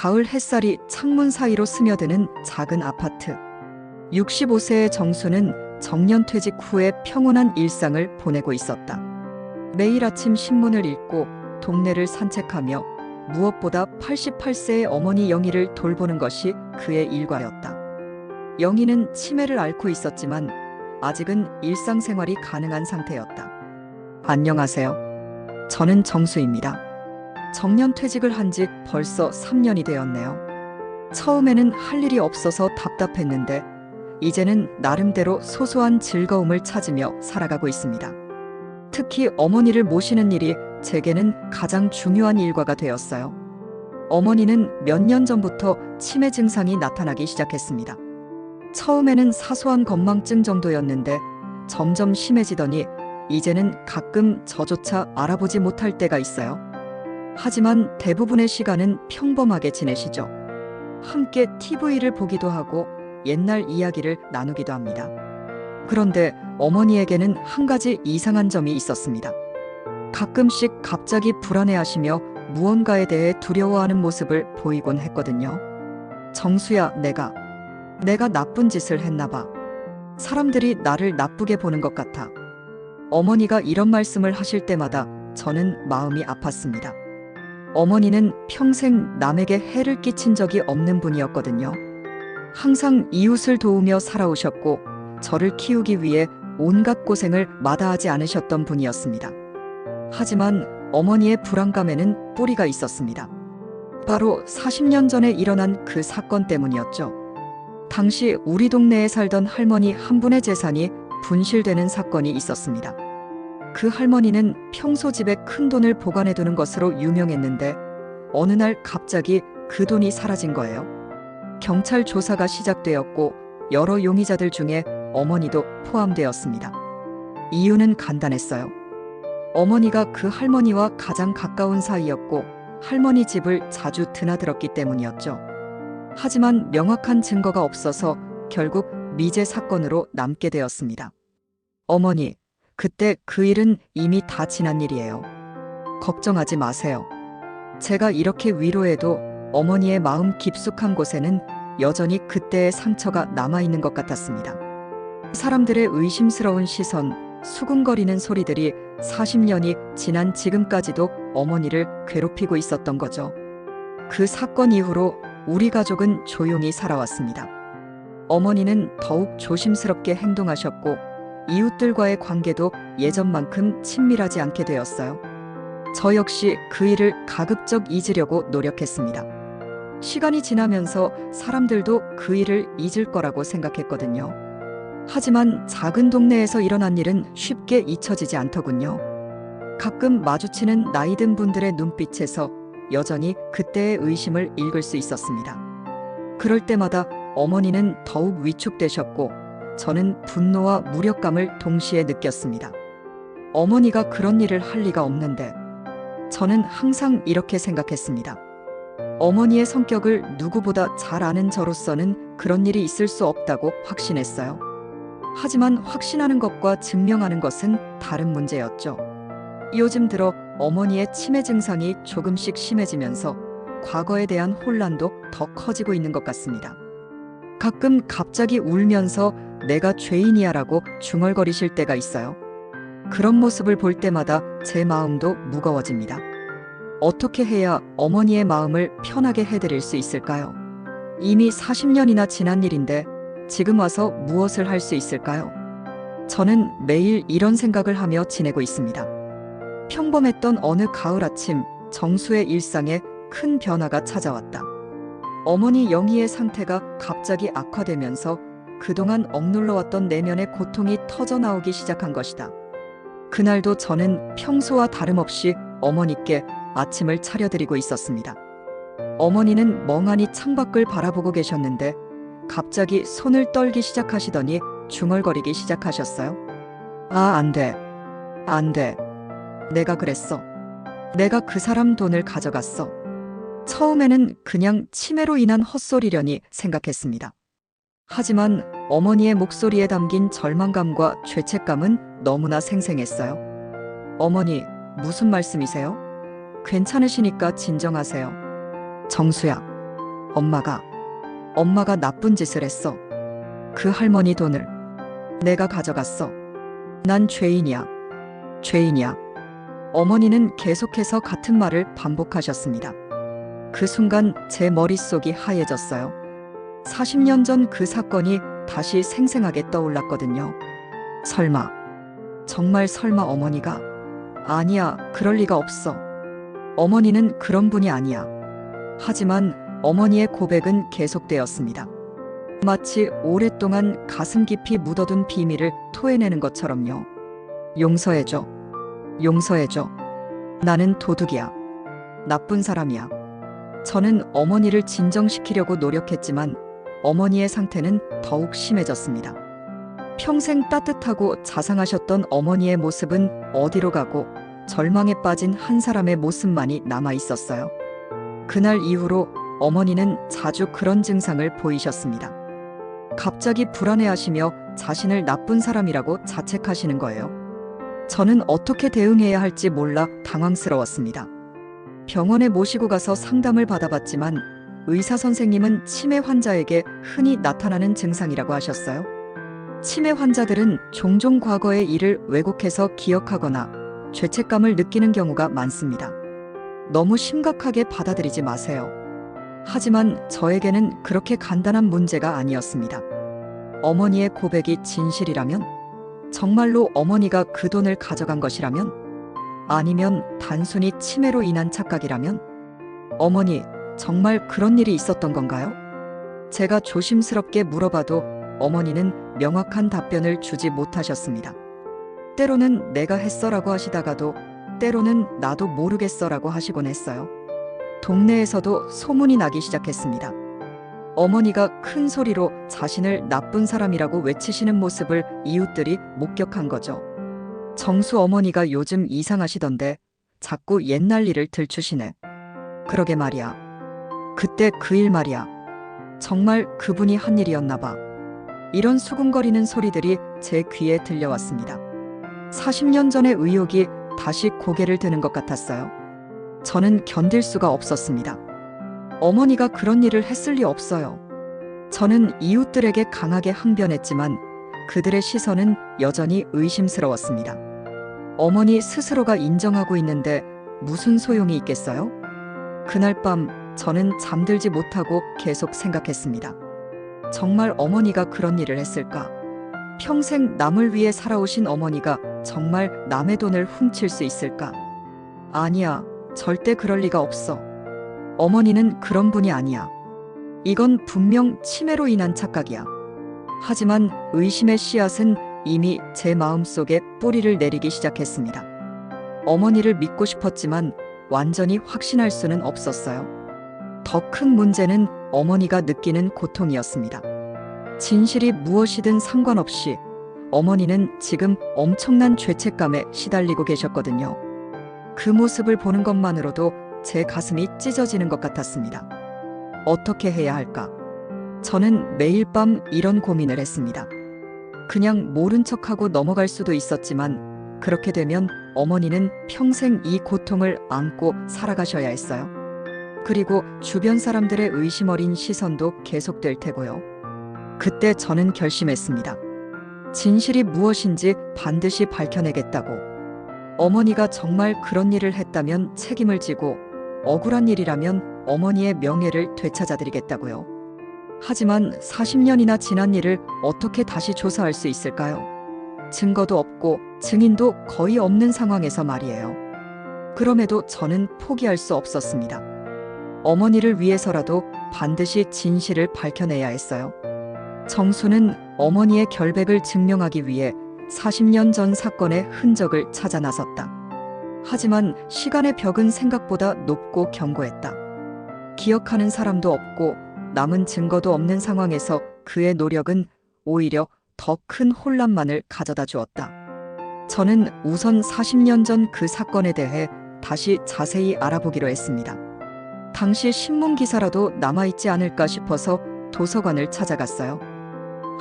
가을 햇살이 창문 사이로 스며드는 작은 아파트. 65세의 정수는 정년퇴직 후에 평온한 일상을 보내고 있었다. 매일 아침 신문을 읽고 동네를 산책하며 무엇보다 88세의 어머니 영희를 돌보는 것이 그의 일과였다. 영희는 치매를 앓고 있었지만 아직은 일상생활이 가능한 상태였다. 안녕하세요. 저는 정수입니다. 정년퇴직을 한 지 벌써 3년이 되었네요. 처음에는 할 일이 없어서 답답했는데 이제는 나름대로 소소한 즐거움을 찾으며 살아가고 있습니다. 특히 어머니를 모시는 일이 제게는 가장 중요한 일과가 되었어요. 어머니는 몇 년 전부터 치매 증상이 나타나기 시작했습니다. 처음에는 사소한 건망증 정도였는데 점점 심해지더니 이제는 가끔 저조차 알아보지 못할 때가 있어요. 하지만 대부분의 시간은 평범하게 지내시죠. 함께 TV를 보기도 하고 옛날 이야기를 나누기도 합니다. 그런데 어머니에게는 한 가지 이상한 점이 있었습니다. 가끔씩 갑자기 불안해하시며 무언가에 대해 두려워하는 모습을 보이곤 했거든요. 정수야, 내가 나쁜 짓을 했나 봐. 사람들이 나를 나쁘게 보는 것 같아. 어머니가 이런 말씀을 하실 때마다 저는 마음이 아팠습니다. 어머니는 평생 남에게 해를 끼친 적이 없는 분이었거든요. 항상 이웃을 도우며 살아오셨고 저를 키우기 위해 온갖 고생을 마다하지 않으셨던 분이었습니다. 하지만 어머니의 불안감에는 뿌리가 있었습니다. 바로 40년 전에 일어난 그 사건 때문이었죠. 당시 우리 동네에 살던 할머니 한 분의 재산이 분실되는 사건이 있었습니다. 그 할머니는 평소 집에 큰 돈을 보관해두는 것으로 유명했는데 어느 날 갑자기 그 돈이 사라진 거예요. 경찰 조사가 시작되었고 여러 용의자들 중에 어머니도 포함되었습니다. 이유는 간단했어요. 어머니가 그 할머니와 가장 가까운 사이였고 할머니 집을 자주 드나들었기 때문이었죠. 하지만 명확한 증거가 없어서 결국 미제 사건으로 남게 되었습니다. 어머니, 그때 그 일은 이미 다 지난 일이에요. 걱정하지 마세요. 제가 이렇게 위로해도 어머니의 마음 깊숙한 곳에는 여전히 그때의 상처가 남아있는 것 같았습니다. 사람들의 의심스러운 시선, 수군거리는 소리들이 40년이 지난 지금까지도 어머니를 괴롭히고 있었던 거죠. 그 사건 이후로 우리 가족은 조용히 살아왔습니다. 어머니는 더욱 조심스럽게 행동하셨고 이웃들과의 관계도 예전만큼 친밀하지 않게 되었어요. 저 역시 그 일을 가급적 잊으려고 노력했습니다. 시간이 지나면서 사람들도 그 일을 잊을 거라고 생각했거든요. 하지만 작은 동네에서 일어난 일은 쉽게 잊혀지지 않더군요. 가끔 마주치는 나이든 분들의 눈빛에서 여전히 그때의 의심을 읽을 수 있었습니다. 그럴 때마다 어머니는 더욱 위축되셨고 저는 분노와 무력감을 동시에 느꼈습니다. 어머니가 그런 일을 할 리가 없는데 저는 항상 이렇게 생각했습니다. 어머니의 성격을 누구보다 잘 아는 저로서는 그런 일이 있을 수 없다고 확신했어요. 하지만 확신하는 것과 증명하는 것은 다른 문제였죠. 요즘 들어 어머니의 치매 증상이 조금씩 심해지면서 과거에 대한 혼란도 더 커지고 있는 것 같습니다. 가끔 갑자기 울면서 내가 죄인이야라고 중얼거리실 때가 있어요. 그런 모습을 볼 때마다 제 마음도 무거워집니다. 어떻게 해야 어머니의 마음을 편하게 해드릴 수 있을까요? 이미 40년이나 지난 일인데 지금 와서 무엇을 할 수 있을까요? 저는 매일 이런 생각을 하며 지내고 있습니다. 평범했던 어느 가을 아침, 정수의 일상에 큰 변화가 찾아왔다. 어머니 영희의 상태가 갑자기 악화되면서 그동안 억눌러왔던 내면의 고통이 터져나오기 시작한 것이다. 그날도 저는 평소와 다름없이 어머니께 아침을 차려드리고 있었습니다. 어머니는 멍하니 창밖을 바라보고 계셨는데 갑자기 손을 떨기 시작하시더니 중얼거리기 시작하셨어요. 아, 안 돼. 안 돼. 내가 그랬어. 내가 그 사람 돈을 가져갔어. 처음에는 그냥 치매로 인한 헛소리려니 생각했습니다. 하지만 어머니의 목소리에 담긴 절망감과 죄책감은 너무나 생생했어요. 어머니, 무슨 말씀이세요? 괜찮으시니까 진정하세요. 정수야, 엄마가 나쁜 짓을 했어. 그 할머니 돈을 내가 가져갔어. 난 죄인이야. 죄인이야. 어머니는 계속해서 같은 말을 반복하셨습니다. 그 순간 제 머릿속이 하얘졌어요. 40년 전 그 사건이 다시 생생하게 떠올랐거든요. 설마, 정말 설마 어머니가? 아니야, 그럴 리가 없어. 어머니는 그런 분이 아니야. 하지만 어머니의 고백은 계속되었습니다. 마치 오랫동안 가슴 깊이 묻어둔 비밀을 토해내는 것처럼요. 용서해줘. 용서해줘. 나는 도둑이야. 나쁜 사람이야. 저는 어머니를 진정시키려고 노력했지만 어머니의 상태는 더욱 심해졌습니다. 평생 따뜻하고 자상하셨던 어머니의 모습은 어디로 가고 절망에 빠진 한 사람의 모습만이 남아 있었어요. 그날 이후로 어머니는 자주 그런 증상을 보이셨습니다. 갑자기 불안해하시며 자신을 나쁜 사람이라고 자책하시는 거예요. 저는 어떻게 대응해야 할지 몰라 당황스러웠습니다. 병원에 모시고 가서 상담을 받아봤지만 의사 선생님은 치매 환자에게 흔히 나타나는 증상이라고 하셨어요. 치매 환자들은 종종 과거의 일을 왜곡해서 기억하거나 죄책감을 느끼는 경우가 많습니다. 너무 심각하게 받아들이지 마세요. 하지만 저에게는 그렇게 간단한 문제가 아니었습니다. 어머니의 고백이 진실이라면? 정말로 어머니가 그 돈을 가져간 것이라면? 아니면 단순히 치매로 인한 착각이라면? 어머니, 정말 그런 일이 있었던 건가요? 제가 조심스럽게 물어봐도 어머니는 명확한 답변을 주지 못하셨습니다. 때로는 내가 했어라고 하시다가도 때로는 나도 모르겠어라고 하시곤 했어요. 동네에서도 소문이 나기 시작했습니다. 어머니가 큰 소리로 자신을 나쁜 사람이라고 외치시는 모습을 이웃들이 목격한 거죠. 정수 어머니가 요즘 이상하시던데 자꾸 옛날 일을 들추시네. 그러게 말이야. 그때 그 일 말이야. 정말 그분이 한 일이었나 봐. 이런 수군거리는 소리들이 제 귀에 들려왔습니다. 40년 전의 의혹이 다시 고개를 드는 것 같았어요. 저는 견딜 수가 없었습니다. 어머니가 그런 일을 했을 리 없어요. 저는 이웃들에게 강하게 항변했지만 그들의 시선은 여전히 의심스러웠습니다. 어머니 스스로가 인정하고 있는데 무슨 소용이 있겠어요? 그날 밤 저는 잠들지 못하고 계속 생각했습니다. 정말 어머니가 그런 일을 했을까? 평생 남을 위해 살아오신 어머니가 정말 남의 돈을 훔칠 수 있을까? 아니야, 절대 그럴 리가 없어. 어머니는 그런 분이 아니야. 이건 분명 치매로 인한 착각이야. 하지만 의심의 씨앗은 이미 제 마음속에 뿌리를 내리기 시작했습니다. 어머니를 믿고 싶었지만 완전히 확신할 수는 없었어요. 더 큰 문제는 어머니가 느끼는 고통이었습니다. 진실이 무엇이든 상관없이 어머니는 지금 엄청난 죄책감에 시달리고 계셨거든요. 그 모습을 보는 것만으로도 제 가슴이 찢어지는 것 같았습니다. 어떻게 해야 할까? 저는 매일 밤 이런 고민을 했습니다. 그냥 모른 척하고 넘어갈 수도 있었지만 그렇게 되면 어머니는 평생 이 고통을 안고 살아가셔야 했어요. 그리고 주변 사람들의 의심 어린 시선도 계속될 테고요. 그때 저는 결심했습니다. 진실이 무엇인지 반드시 밝혀내겠다고. 어머니가 정말 그런 일을 했다면 책임을 지고 억울한 일이라면 어머니의 명예를 되찾아드리겠다고요. 하지만 40년이나 지난 일을 어떻게 다시 조사할 수 있을까요? 증거도 없고 증인도 거의 없는 상황에서 말이에요. 그럼에도 저는 포기할 수 없었습니다. 어머니를 위해서라도 반드시 진실을 밝혀내야 했어요. 정수는 어머니의 결백을 증명하기 위해 40년 전 사건의 흔적을 찾아 나섰다. 하지만 시간의 벽은 생각보다 높고 견고했다. 기억하는 사람도 없고 남은 증거도 없는 상황에서 그의 노력은 오히려 더 큰 혼란만을 가져다 주었다. 저는 우선 40년 전 그 사건에 대해 다시 자세히 알아보기로 했습니다. 당시 신문 기사라도 남아있지 않을까 싶어서 도서관을 찾아갔어요.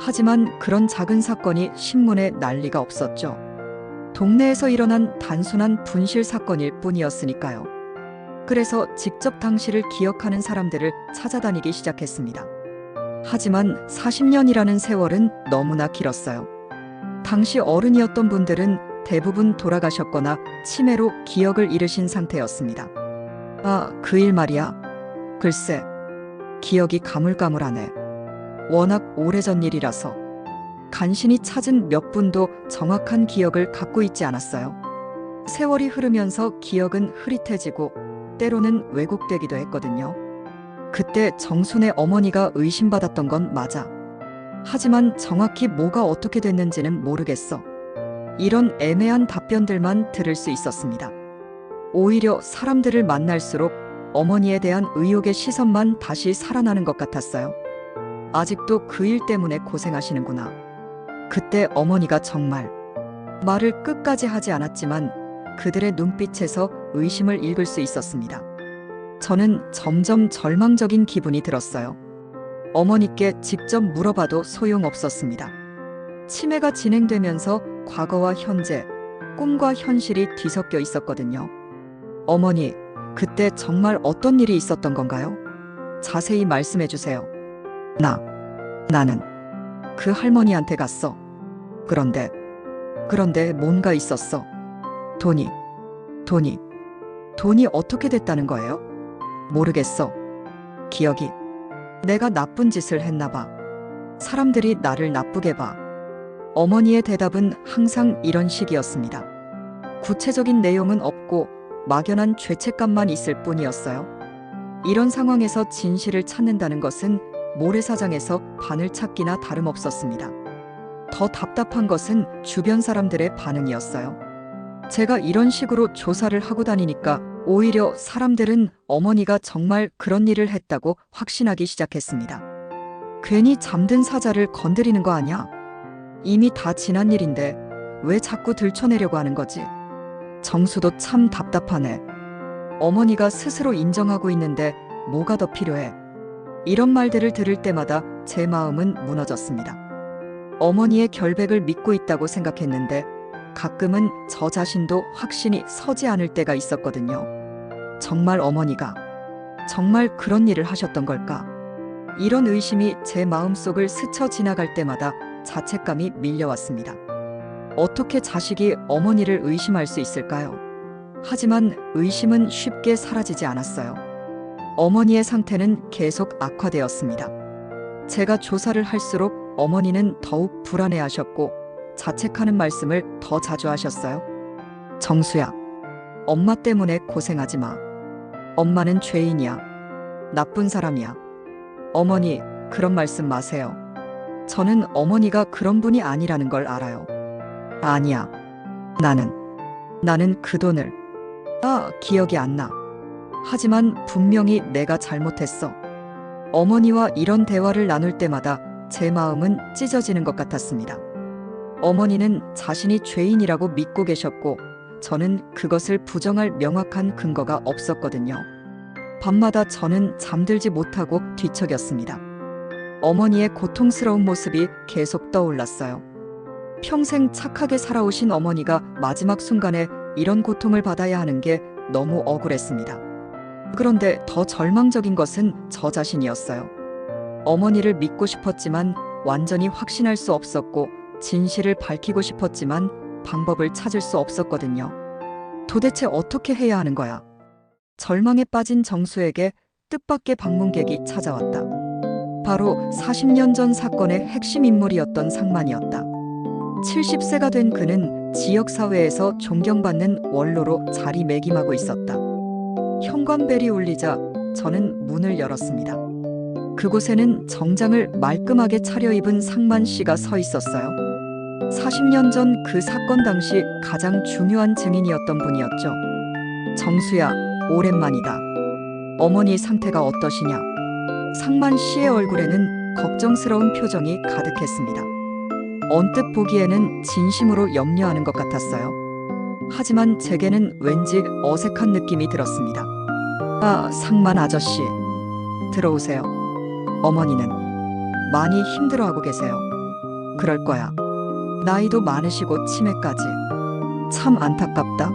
하지만 그런 작은 사건이 신문에 날 리가 없었죠. 동네에서 일어난 단순한 분실 사건일 뿐이었으니까요. 그래서 직접 당시를 기억하는 사람들을 찾아다니기 시작했습니다. 하지만 40년이라는 세월은 너무나 길었어요. 당시 어른이었던 분들은 대부분 돌아가셨거나 치매로 기억을 잃으신 상태였습니다. 아, 그 일 말이야. 글쎄, 기억이 가물가물하네. 워낙 오래전 일이라서. 간신히 찾은 몇 분도 정확한 기억을 갖고 있지 않았어요. 세월이 흐르면서 기억은 흐릿해지고 때로는 왜곡되기도 했거든요. 그때 정순의 어머니가 의심받았던 건 맞아. 하지만 정확히 뭐가 어떻게 됐는지는 모르겠어. 이런 애매한 답변들만 들을 수 있었습니다. 오히려 사람들을 만날수록 어머니에 대한 의혹의 시선만 다시 살아나는 것 같았어요. 아직도 그 일 때문에 고생하시는구나. 그때 어머니가 정말 말을 끝까지 하지 않았지만 그들의 눈빛에서 의심을 읽을 수 있었습니다. 저는 점점 절망적인 기분이 들었어요. 어머니께 직접 물어봐도 소용없었습니다. 치매가 진행되면서 과거와 현재, 꿈과 현실이 뒤섞여 있었거든요. 어머니, 그때 정말 어떤 일이 있었던 건가요? 자세히 말씀해 주세요. 나는 그 할머니한테 갔어. 그런데 뭔가 있었어. 돈이 어떻게 됐다는 거예요? 모르겠어. 기억이. 내가 나쁜 짓을 했나 봐. 사람들이 나를 나쁘게 봐. 어머니의 대답은 항상 이런 식이었습니다. 구체적인 내용은 없고 막연한 죄책감만 있을 뿐이었어요. 이런 상황에서 진실을 찾는다는 것은 모래사장에서 바늘 찾기나 다름없었습니다. 더 답답한 것은 주변 사람들의 반응이었어요. 제가 이런 식으로 조사를 하고 다니니까 오히려 사람들은 어머니가 정말 그런 일을 했다고 확신하기 시작했습니다. 괜히 잠든 사자를 건드리는 거 아니야? 이미 다 지난 일인데 왜 자꾸 들춰내려고 하는 거지? 정수도 참 답답하네. 어머니가 스스로 인정하고 있는데 뭐가 더 필요해? 이런 말들을 들을 때마다 제 마음은 무너졌습니다. 어머니의 결백을 믿고 있다고 생각했는데 가끔은 저 자신도 확신이 서지 않을 때가 있었거든요. 정말 어머니가 정말 그런 일을 하셨던 걸까? 이런 의심이 제 마음속을 스쳐 지나갈 때마다 자책감이 밀려왔습니다. 어떻게 자식이 어머니를 의심할 수 있을까요? 하지만 의심은 쉽게 사라지지 않았어요. 어머니의 상태는 계속 악화되었습니다. 제가 조사를 할수록 어머니는 더욱 불안해하셨고 자책하는 말씀을 더 자주 하셨어요. 정수야, 엄마 때문에 고생하지 마. 엄마는 죄인이야. 나쁜 사람이야. 어머니, 그런 말씀 마세요. 저는 어머니가 그런 분이 아니라는 걸 알아요. 아니야. 나는 그 돈을. 기억이 안 나. 하지만 분명히 내가 잘못했어. 어머니와 이런 대화를 나눌 때마다 제 마음은 찢어지는 것 같았습니다. 어머니는 자신이 죄인이라고 믿고 계셨고 저는 그것을 부정할 명확한 근거가 없었거든요. 밤마다 저는 잠들지 못하고 뒤척였습니다. 어머니의 고통스러운 모습이 계속 떠올랐어요. 평생 착하게 살아오신 어머니가 마지막 순간에 이런 고통을 받아야 하는 게 너무 억울했습니다. 그런데 더 절망적인 것은 저 자신이었어요. 어머니를 믿고 싶었지만 완전히 확신할 수 없었고 진실을 밝히고 싶었지만 방법을 찾을 수 없었거든요. 도대체 어떻게 해야 하는 거야? 절망에 빠진 정수에게 뜻밖의 방문객이 찾아왔다. 바로 40년 전 사건의 핵심 인물이었던 상만이었다. 70세가 된 그는 지역사회에서 존경받는 원로로 자리매김하고 있었다. 현관벨이 울리자 저는 문을 열었습니다. 그곳에는 정장을 말끔하게 차려입은 상만 씨가 서 있었어요. 40년 전 그 사건 당시 가장 중요한 증인이었던 분이었죠. 정수야, 오랜만이다. 어머니 상태가 어떠시냐? 상만 씨의 얼굴에는 걱정스러운 표정이 가득했습니다. 언뜻 보기에는 진심으로 염려하는 것 같았어요. 하지만 제게는 왠지 어색한 느낌이 들었습니다. 상만 아저씨. 들어오세요. 어머니는 많이 힘들어하고 계세요. 그럴 거야. 나이도 많으시고 치매까지. 참 안타깝다.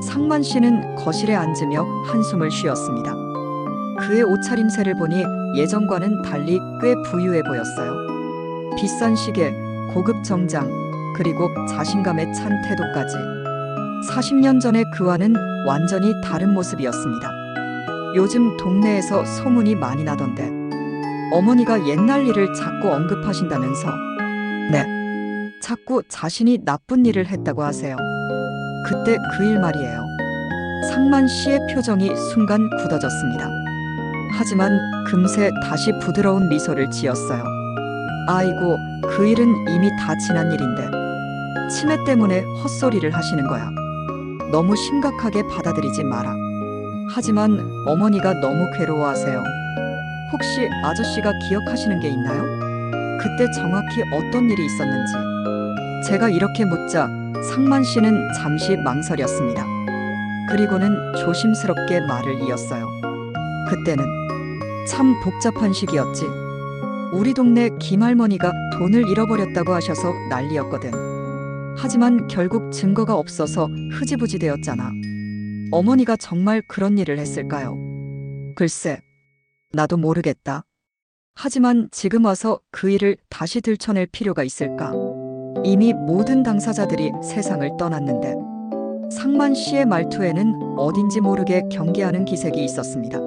상만 씨는 거실에 앉으며 한숨을 쉬었습니다. 그의 옷차림새를 보니 예전과는 달리 꽤 부유해 보였어요. 비싼 시계, 고급 정장, 그리고 자신감에 찬 태도까지. 40년 전의 그와는 완전히 다른 모습이었습니다. 요즘 동네에서 소문이 많이 나던데 어머니가 옛날 일을 자꾸 언급하신다면서. 네, 자꾸 자신이 나쁜 일을 했다고 하세요. 그때 그 일 말이에요. 상만 씨의 표정이 순간 굳어졌습니다. 하지만 금세 다시 부드러운 미소를 지었어요. 아이고, 그 일은 이미 다 지난 일인데 치매 때문에 헛소리를 하시는 거야. 너무 심각하게 받아들이지 마라. 하지만 어머니가 너무 괴로워하세요. 혹시 아저씨가 기억하시는 게 있나요? 그때 정확히 어떤 일이 있었는지. 제가 이렇게 묻자 상만 씨는 잠시 망설였습니다. 그리고는 조심스럽게 말을 이었어요. 그때는 참 복잡한 시기였지. 우리 동네 김할머니가 돈을 잃어버렸다고 하셔서 난리였거든. 하지만 결국 증거가 없어서 흐지부지 되었잖아. 어머니가 정말 그런 일을 했을까요? 글쎄, 나도 모르겠다. 하지만 지금 와서 그 일을 다시 들춰낼 필요가 있을까? 이미 모든 당사자들이 세상을 떠났는데. 상만 씨의 말투에는 어딘지 모르게 경계하는 기색이 있었습니다.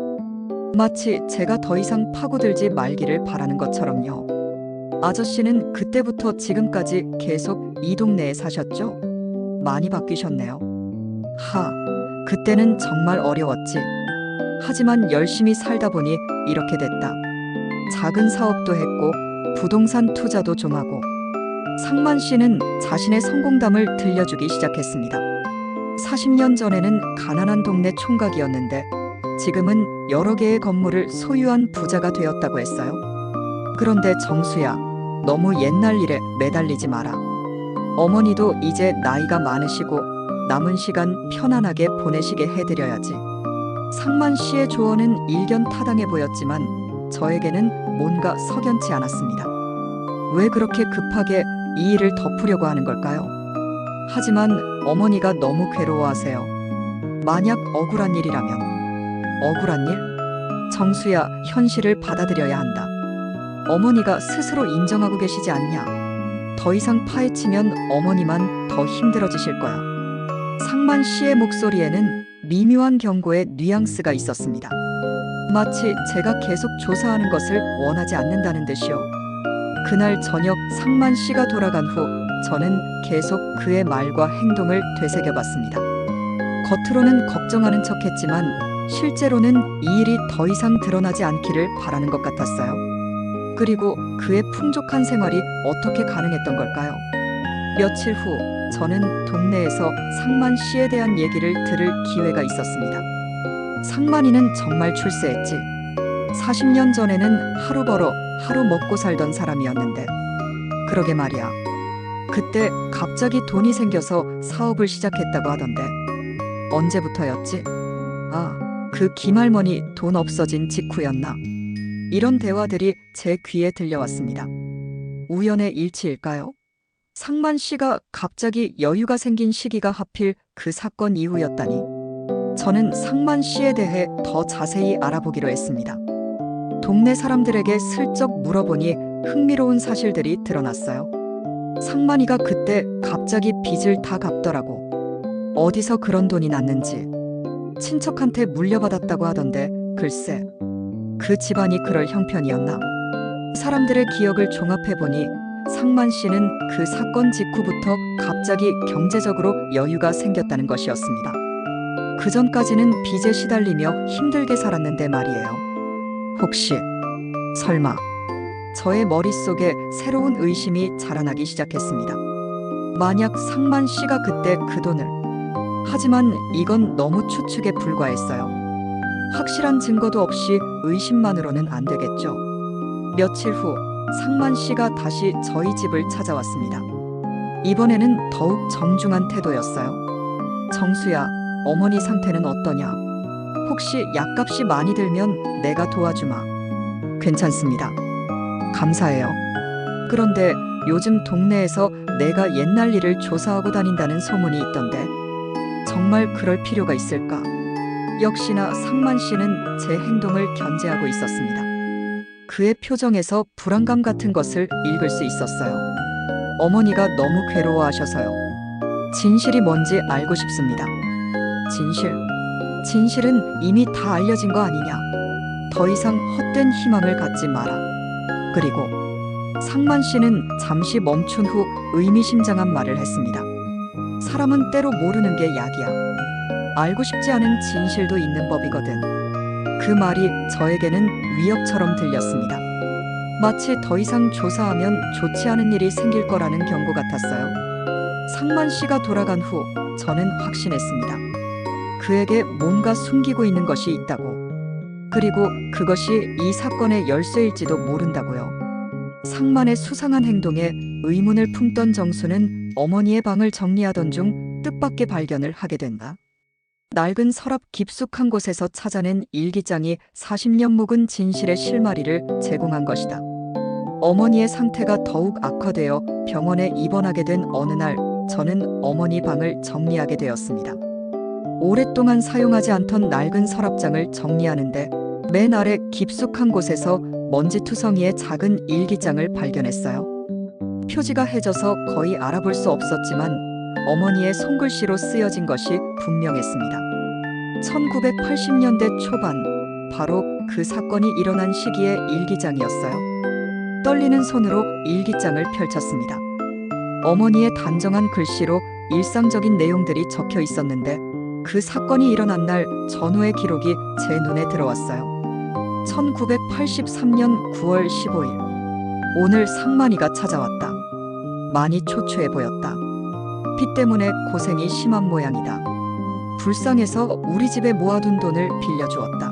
마치 제가 더 이상 파고들지 말기를 바라는 것처럼요. 아저씨는 그때부터 지금까지 계속 이 동네에 사셨죠? 많이 바뀌셨네요. 그때는 정말 어려웠지. 하지만 열심히 살다 보니 이렇게 됐다. 작은 사업도 했고 부동산 투자도 좀 하고. 상만 씨는 자신의 성공담을 들려주기 시작했습니다. 40년 전에는 가난한 동네 총각이었는데 지금은 여러 개의 건물을 소유한 부자가 되었다고 했어요. 그런데 정수야, 너무 옛날 일에 매달리지 마라. 어머니도 이제 나이가 많으시고 남은 시간 편안하게 보내시게 해드려야지. 상만 씨의 조언은 일견타당해 보였지만 저에게는 뭔가 석연치 않았습니다. 왜 그렇게 급하게 이 일을 덮으려고 하는 걸까요? 하지만 어머니가 너무 괴로워하세요. 만약 억울한 일이라면. 억울한 일? 정수야, 현실을 받아들여야 한다. 어머니가 스스로 인정하고 계시지 않냐? 더 이상 파헤치면 어머니만 더 힘들어지실 거야. 상만 씨의 목소리에는 미묘한 경고의 뉘앙스가 있었습니다. 마치 제가 계속 조사하는 것을 원하지 않는다는 듯이요. 그날 저녁 상만 씨가 돌아간 후 저는 계속 그의 말과 행동을 되새겨봤습니다. 겉으로는 걱정하는 척했지만 실제로는 이 일이 더 이상 드러나지 않기를 바라는 것 같았어요. 그리고 그의 풍족한 생활이 어떻게 가능했던 걸까요? 며칠 후 저는 동네에서 상만 씨에 대한 얘기를 들을 기회가 있었습니다. 상만이는 정말 출세했지. 40년 전에는 하루 벌어 하루 먹고 살던 사람이었는데. 그러게 말이야. 그때 갑자기 돈이 생겨서 사업을 시작했다고 하던데. 언제부터였지? 그 김할머니 돈 없어진 직후였나? 이런 대화들이 제 귀에 들려왔습니다. 우연의 일치일까요? 상만 씨가 갑자기 여유가 생긴 시기가 하필 그 사건 이후였다니. 저는 상만 씨에 대해 더 자세히 알아보기로 했습니다. 동네 사람들에게 슬쩍 물어보니 흥미로운 사실들이 드러났어요. 상만이가 그때 갑자기 빚을 다 갚더라고. 어디서 그런 돈이 났는지. 친척한테 물려받았다고 하던데 글쎄, 그 집안이 그럴 형편이었나? 사람들의 기억을 종합해보니 상만 씨는 그 사건 직후부터 갑자기 경제적으로 여유가 생겼다는 것이었습니다. 그전까지는 빚에 시달리며 힘들게 살았는데 말이에요. 혹시, 설마. 저의 머릿속에 새로운 의심이 자라나기 시작했습니다. 만약 상만 씨가 그때 그 돈을. 하지만 이건 너무 추측에 불과했어요. 확실한 증거도 없이 의심만으로는 안 되겠죠. 며칠 후 상만 씨가 다시 저희 집을 찾아왔습니다. 이번에는 더욱 정중한 태도였어요. 정수야, 어머니 상태는 어떠냐? 혹시 약값이 많이 들면 내가 도와주마. 괜찮습니다. 감사해요. 그런데 요즘 동네에서 내가 옛날 일을 조사하고 다닌다는 소문이 있던데. 정말 그럴 필요가 있을까? 역시나 상만 씨는 제 행동을 견제하고 있었습니다. 그의 표정에서 불안감 같은 것을 읽을 수 있었어요. 어머니가 너무 괴로워하셔서요. 진실이 뭔지 알고 싶습니다. 진실? 진실은 이미 다 알려진 거 아니냐? 더 이상 헛된 희망을 갖지 마라. 그리고 상만 씨는 잠시 멈춘 후 의미심장한 말을 했습니다. 사람은 때로 모르는 게 약이야. 알고 싶지 않은 진실도 있는 법이거든. 그 말이 저에게는 위협처럼 들렸습니다. 마치 더 이상 조사하면 좋지 않은 일이 생길 거라는 경고 같았어요. 상만 씨가 돌아간 후 저는 확신했습니다. 그에게 뭔가 숨기고 있는 것이 있다고. 그리고 그것이 이 사건의 열쇠일지도 모른다고요. 상만의 수상한 행동에 의문을 품던 정수는 어머니의 방을 정리하던 중 뜻밖의 발견을 하게 된다. 낡은 서랍 깊숙한 곳에서 찾아낸 일기장이 40년 묵은 진실의 실마리를 제공한 것이다. 어머니의 상태가 더욱 악화되어 병원에 입원하게 된 어느 날 저는 어머니 방을 정리하게 되었습니다. 오랫동안 사용하지 않던 낡은 서랍장을 정리하는데 맨 아래 깊숙한 곳에서 먼지투성이의 작은 일기장을 발견했어요. 표지가 해져서 거의 알아볼 수 없었지만 어머니의 손글씨로 쓰여진 것이 분명했습니다. 1980년대 초반, 바로 그 사건이 일어난 시기의 일기장이었어요. 떨리는 손으로 일기장을 펼쳤습니다. 어머니의 단정한 글씨로 일상적인 내용들이 적혀 있었는데 그 사건이 일어난 날 전후의 기록이 제 눈에 들어왔어요. 1983년 9월 15일. 오늘 상만이가 찾아왔다. 많이 초췌해 보였다. 비 때문에 고생이 심한 모양이다. 불쌍해서 우리 집에 모아둔 돈을 빌려주었다.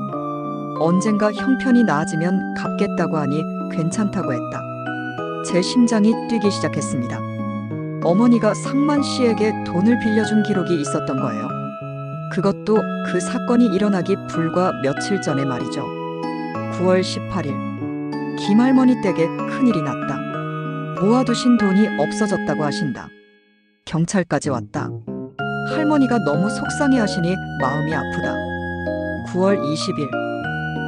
언젠가 형편이 나아지면 갚겠다고 하니 괜찮다고 했다. 제 심장이 뛰기 시작했습니다. 어머니가 상만 씨에게 돈을 빌려준 기록이 있었던 거예요. 그것도 그 사건이 일어나기 불과 며칠 전의 말이죠. 9월 18일. 김할머니 댁에 큰일이 났다. 모아두신 돈이 없어졌다고 하신다. 경찰까지 왔다. 할머니가 너무 속상해하시니 마음이 아프다. 9월 20일.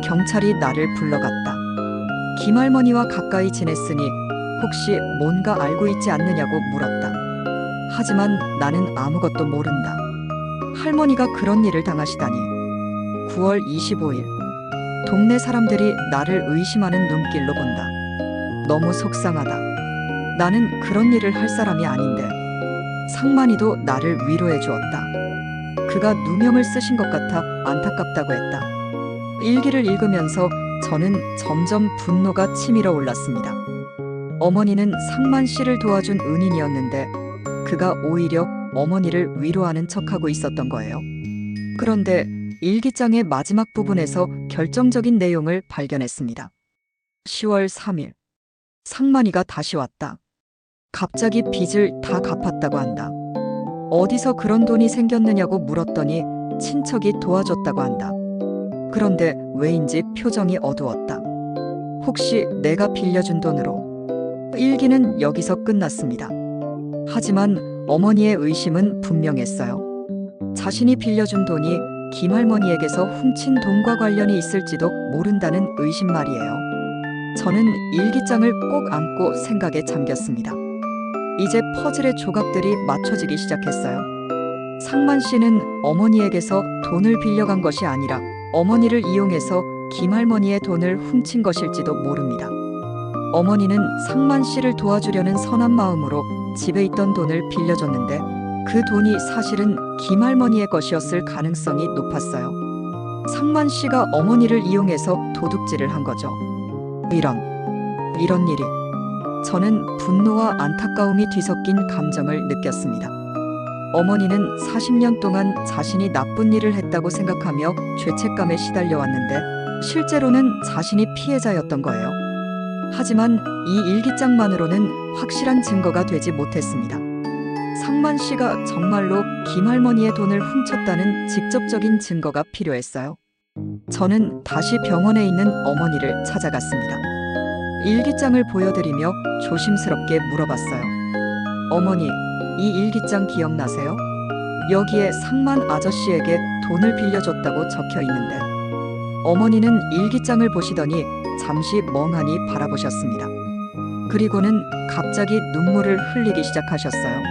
경찰이 나를 불러갔다. 김할머니와 가까이 지냈으니 혹시 뭔가 알고 있지 않느냐고 물었다. 하지만 나는 아무것도 모른다. 할머니가 그런 일을 당하시다니. 9월 25일. 동네 사람들이 나를 의심하는 눈길로 본다. 너무 속상하다. 나는 그런 일을 할 사람이 아닌데. 상만이도 나를 위로해 주었다. 그가 누명을 쓰신 것 같아 안타깝다고 했다. 일기를 읽으면서 저는 점점 분노가 치밀어 올랐습니다. 어머니는 상만 씨를 도와준 은인이었는데 그가 오히려 어머니를 위로하는 척하고 있었던 거예요. 그런데 일기장의 마지막 부분에서 결정적인 내용을 발견했습니다. 10월 3일. 상만이가 다시 왔다. 갑자기 빚을 다 갚았다고 한다. 어디서 그런 돈이 생겼느냐고 물었더니 친척이 도와줬다고 한다. 그런데 왜인지 표정이 어두웠다. 혹시 내가 빌려준 돈으로? 일기는 여기서 끝났습니다. 하지만 어머니의 의심은 분명했어요. 자신이 빌려준 돈이 김할머니에게서 훔친 돈과 관련이 있을지도 모른다는 의심 말이에요. 저는 일기장을 꼭 안고 생각에 잠겼습니다. 이제 퍼즐의 조각들이 맞춰지기 시작했어요. 상만 씨는 어머니에게서 돈을 빌려간 것이 아니라 어머니를 이용해서 김할머니의 돈을 훔친 것일지도 모릅니다. 어머니는 상만 씨를 도와주려는 선한 마음으로 집에 있던 돈을 빌려줬는데 그 돈이 사실은 김할머니의 것이었을 가능성이 높았어요. 상만 씨가 어머니를 이용해서 도둑질을 한 거죠. 이런 일이. 저는 분노와 안타까움이 뒤섞인 감정을 느꼈습니다. 어머니는 40년 동안 자신이 나쁜 일을 했다고 생각하며 죄책감에 시달려왔는데 실제로는 자신이 피해자였던 거예요. 하지만 이 일기장만으로는 확실한 증거가 되지 못했습니다. 상만 씨가 정말로 김할머니의 돈을 훔쳤다는 직접적인 증거가 필요했어요. 저는 다시 병원에 있는 어머니를 찾아갔습니다. 일기장을 보여드리며 조심스럽게 물어봤어요. 어머니, 이 일기장 기억나세요? 여기에 상만 아저씨에게 돈을 빌려줬다고 적혀 있는데 어머니는 일기장을 보시더니 잠시 멍하니 바라보셨습니다. 그리고는 갑자기 눈물을 흘리기 시작하셨어요.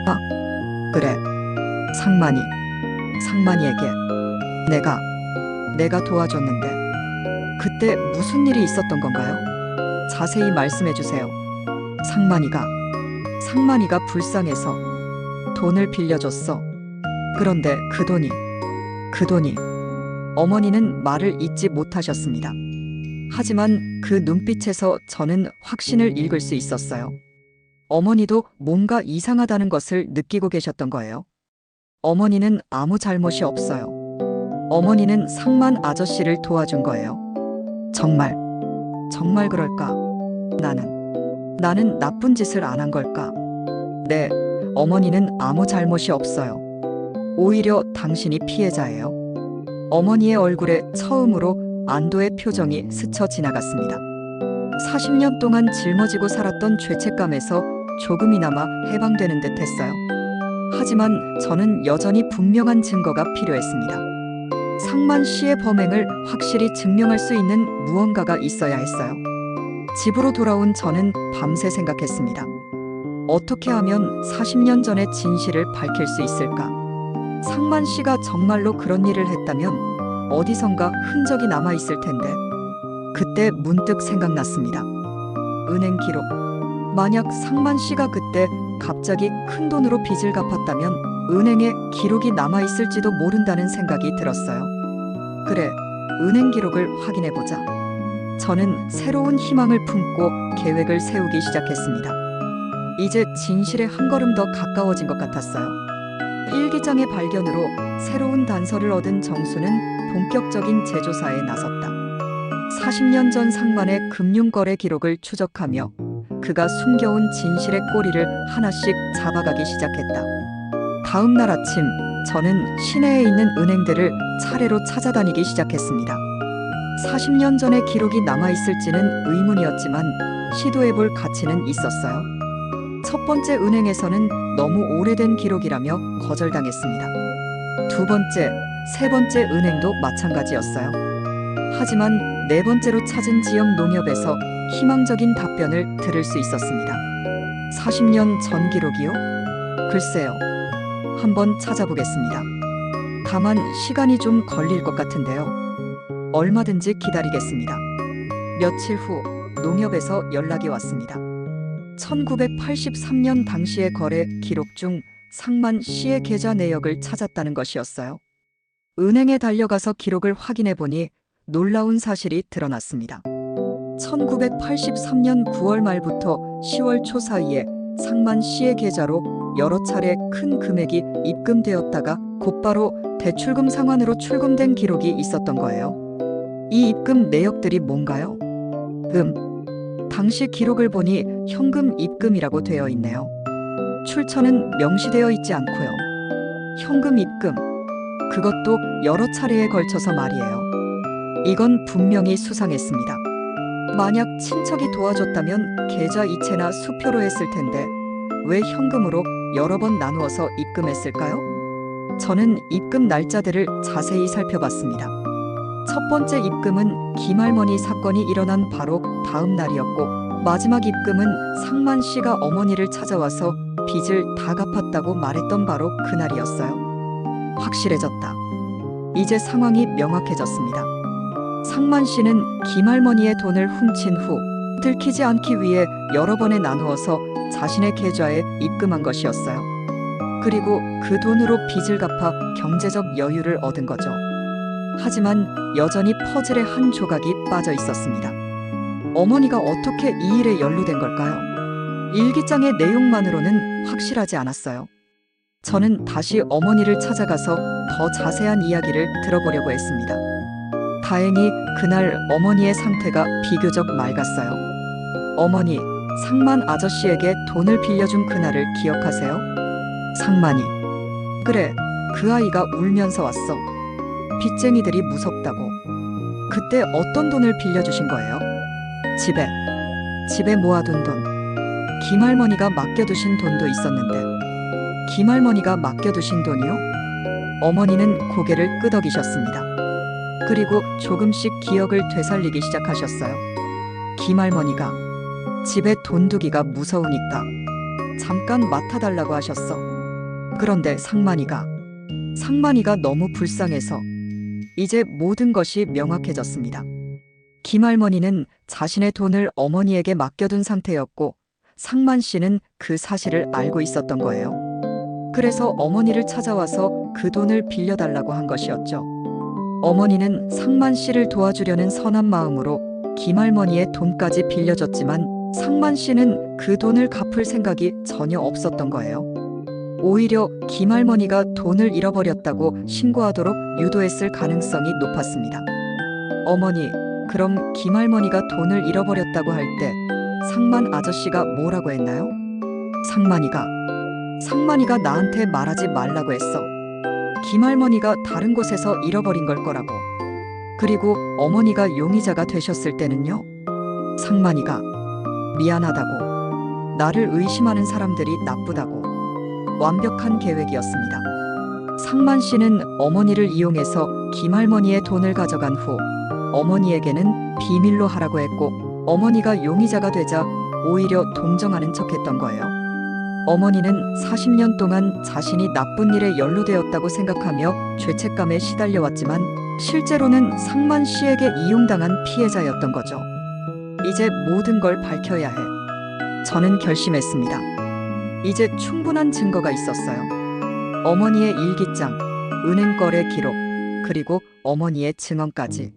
아, 그래. 상만이에게 내가 도와줬는데 그때 무슨 일이 있었던 건가요? 자세히 말씀해 주세요. 상만이가 불쌍해서 돈을 빌려줬어. 그런데 그 돈이 어머니는 말을 잇지 못하셨습니다. 하지만 그 눈빛에서 저는 확신을 읽을 수 있었어요. 어머니도 뭔가 이상하다는 것을 느끼고 계셨던 거예요. 어머니는 아무 잘못이 없어요. 어머니는 상만 아저씨를 도와준 거예요. 정말 그럴까? 나는 나쁜 짓을 안 한 걸까? 네, 어머니는 아무 잘못이 없어요. 오히려 당신이 피해자예요. 어머니의 얼굴에 처음으로 안도의 표정이 스쳐 지나갔습니다. 40년 동안 짊어지고 살았던 죄책감에서 조금이나마 해방되는 듯 했어요. 하지만 저는 여전히 분명한 증거가 필요했습니다. 상만 씨의 범행을 확실히 증명할 수 있는 무언가가 있어야 했어요. 집으로 돌아온 저는 밤새 생각했습니다. 어떻게 하면 40년 전의 진실을 밝힐 수 있을까? 상만 씨가 정말로 그런 일을 했다면 어디선가 흔적이 남아있을 텐데 그때 문득 생각났습니다. 은행 기록. 만약 상만 씨가 그때 갑자기 큰 돈으로 빚을 갚았다면 은행에 기록이 남아있을지도 모른다는 생각이 들었어요. 그래, 은행 기록을 확인해보자. 저는 새로운 희망을 품고 계획을 세우기 시작했습니다. 이제 진실에 한 걸음 더 가까워진 것 같았어요. 일기장의 발견으로 새로운 단서를 얻은 정수는 본격적인 재조사에 나섰다. 40년 전 상만의 금융거래 기록을 추적하며 그가 숨겨온 진실의 꼬리를 하나씩 잡아가기 시작했다. 다음 날 아침, 저는 시내에 있는 은행들을 차례로 찾아다니기 시작했습니다. 40년 전의 기록이 남아있을지는 의문이었지만 시도해볼 가치는 있었어요. 첫 번째 은행에서는 너무 오래된 기록이라며 거절당했습니다. 두 번째, 세 번째 은행도 마찬가지였어요. 하지만 네 번째로 찾은 지역 농협에서 희망적인 답변을 들을 수 있었습니다. 40년 전 기록이요? 글쎄요. 한번 찾아보겠습니다. 다만 시간이 좀 걸릴 것 같은데요. 얼마든지 기다리겠습니다. 며칠 후 농협에서 연락이 왔습니다. 1983년 당시의 거래 기록 중 상만 씨의 계좌 내역을 찾았다는 것이었어요. 은행에 달려가서 기록을 확인해 보니 놀라운 사실이 드러났습니다. 1983년 9월 말부터 10월 초 사이에 상만 씨의 계좌로 여러 차례 큰 금액이 입금되었다가 곧바로 대출금 상환으로 출금된 기록이 있었던 거예요. 이 입금 내역들이 뭔가요? 당시 기록을 보니 현금 입금이라고 되어 있네요. 출처는 명시되어 있지 않고요. 현금 입금. 그것도 여러 차례에 걸쳐서 말이에요. 이건 분명히 수상했습니다. 만약 친척이 도와줬다면 계좌 이체나 수표로 했을 텐데 왜 현금으로 여러 번 나누어서 입금했을까요? 저는 입금 날짜들을 자세히 살펴봤습니다. 첫 번째 입금은 김할머니 사건이 일어난 바로 다음 날이었고 마지막 입금은 상만 씨가 어머니를 찾아와서 빚을 다 갚았다고 말했던 바로 그날이었어요. 확실해졌다. 이제 상황이 명확해졌습니다. 상만 씨는 김할머니의 돈을 훔친 후 들키지 않기 위해 여러 번에 나누어서 자신의 계좌에 입금한 것이었어요. 그리고 그 돈으로 빚을 갚아 경제적 여유를 얻은 거죠. 하지만 여전히 퍼즐의 한 조각이 빠져 있었습니다. 어머니가 어떻게 이 일에 연루된 걸까요? 일기장의 내용만으로는 확실하지 않았어요. 저는 다시 어머니를 찾아가서 더 자세한 이야기를 들어보려고 했습니다. 다행히 그날 어머니의 상태가 비교적 맑았어요. 어머니, 상만 아저씨에게 돈을 빌려준 그날을 기억하세요? 상만이. 그래, 그 아이가 울면서 왔어. 빚쟁이들이 무섭다고. 그때 어떤 돈을 빌려주신 거예요? 집에 모아둔 돈. 김할머니가 맡겨두신 돈도 있었는데. 김할머니가 맡겨두신 돈이요? 어머니는 고개를 끄덕이셨습니다. 그리고 조금씩 기억을 되살리기 시작하셨어요. 김할머니가 집에 돈 두기가 무서우니까 잠깐 맡아달라고 하셨어. 그런데 상만이가 너무 불쌍해서 이제 모든 것이 명확해졌습니다. 김할머니는 자신의 돈을 어머니에게 맡겨둔 상태였고 상만 씨는 그 사실을 알고 있었던 거예요. 그래서 어머니를 찾아와서 그 돈을 빌려달라고 한 것이었죠. 어머니는 상만 씨를 도와주려는 선한 마음으로 김할머니의 돈까지 빌려줬지만 상만 씨는 그 돈을 갚을 생각이 전혀 없었던 거예요. 오히려 김할머니가 돈을 잃어버렸다고 신고하도록 유도했을 가능성이 높았습니다. 어머니, 그럼 김할머니가 돈을 잃어버렸다고 할 때 상만 아저씨가 뭐라고 했나요? 상만이가 나한테 말하지 말라고 했어. 김할머니가 다른 곳에서 잃어버린 걸 거라고. 그리고 어머니가 용의자가 되셨을 때는요? 상만이가 미안하다고. 나를 의심하는 사람들이 나쁘다고. 완벽한 계획이었습니다. 상만 씨는 어머니를 이용해서 김할머니의 돈을 가져간 후 어머니에게는 비밀로 하라고 했고 어머니가 용의자가 되자 오히려 동정하는 척했던 거예요. 어머니는 40년 동안 자신이 나쁜 일에 연루되었다고 생각하며 죄책감에 시달려왔지만 실제로는 상만 씨에게 이용당한 피해자였던 거죠. 이제 모든 걸 밝혀야 해. 저는 결심했습니다. 이제 충분한 증거가 있었어요. 어머니의 일기장, 은행 거래 기록, 그리고 어머니의 증언까지.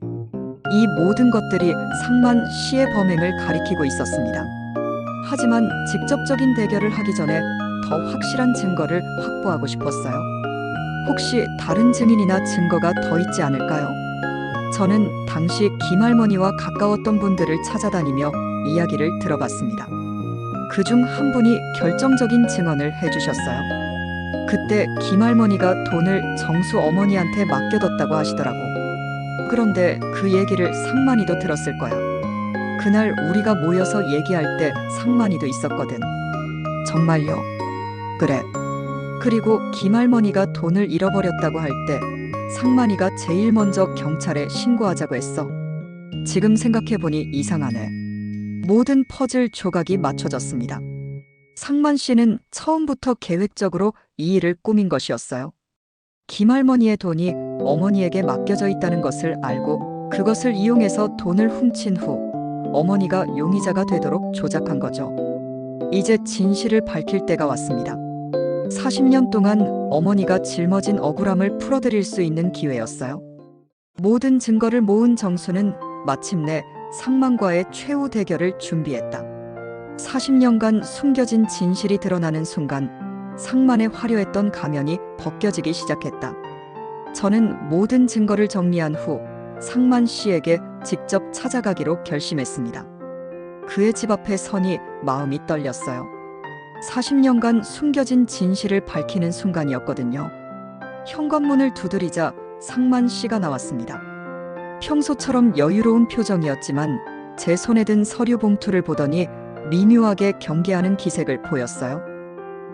이 모든 것들이 상만 씨의 범행을 가리키고 있었습니다. 하지만 직접적인 대결을 하기 전에 더 확실한 증거를 확보하고 싶었어요. 혹시 다른 증인이나 증거가 더 있지 않을까요? 저는 당시 김할머니와 가까웠던 분들을 찾아다니며 이야기를 들어봤습니다. 그중 한 분이 결정적인 증언을 해주셨어요. 그때 김할머니가 돈을 정수 어머니한테 맡겨뒀다고 하시더라고. 그런데 그 얘기를 상만이도 들었을 거야. 그날 우리가 모여서 얘기할 때 상만이도 있었거든. 정말요? 그래. 그리고 김할머니가 돈을 잃어버렸다고 할 때 상만이가 제일 먼저 경찰에 신고하자고 했어. 지금 생각해보니 이상하네. 모든 퍼즐 조각이 맞춰졌습니다. 상만 씨는 처음부터 계획적으로 이 일을 꾸민 것이었어요. 김할머니의 돈이 어머니에게 맡겨져 있다는 것을 알고 그것을 이용해서 돈을 훔친 후 어머니가 용의자가 되도록 조작한 거죠. 이제 진실을 밝힐 때가 왔습니다. 40년 동안 어머니가 짊어진 억울함을 풀어드릴 수 있는 기회였어요. 모든 증거를 모은 정수는 마침내 상만과의 최후 대결을 준비했다. 40년간 숨겨진 진실이 드러나는 순간 상만의 화려했던 가면이 벗겨지기 시작했다. 저는 모든 증거를 정리한 후 상만 씨에게 직접 찾아가기로 결심했습니다. 그의 집 앞에 서니 마음이 떨렸어요. 40년간 숨겨진 진실을 밝히는 순간이었거든요. 현관문을 두드리자 상만 씨가 나왔습니다. 평소처럼 여유로운 표정이었지만 제 손에 든 서류 봉투를 보더니 미묘하게 경계하는 기색을 보였어요.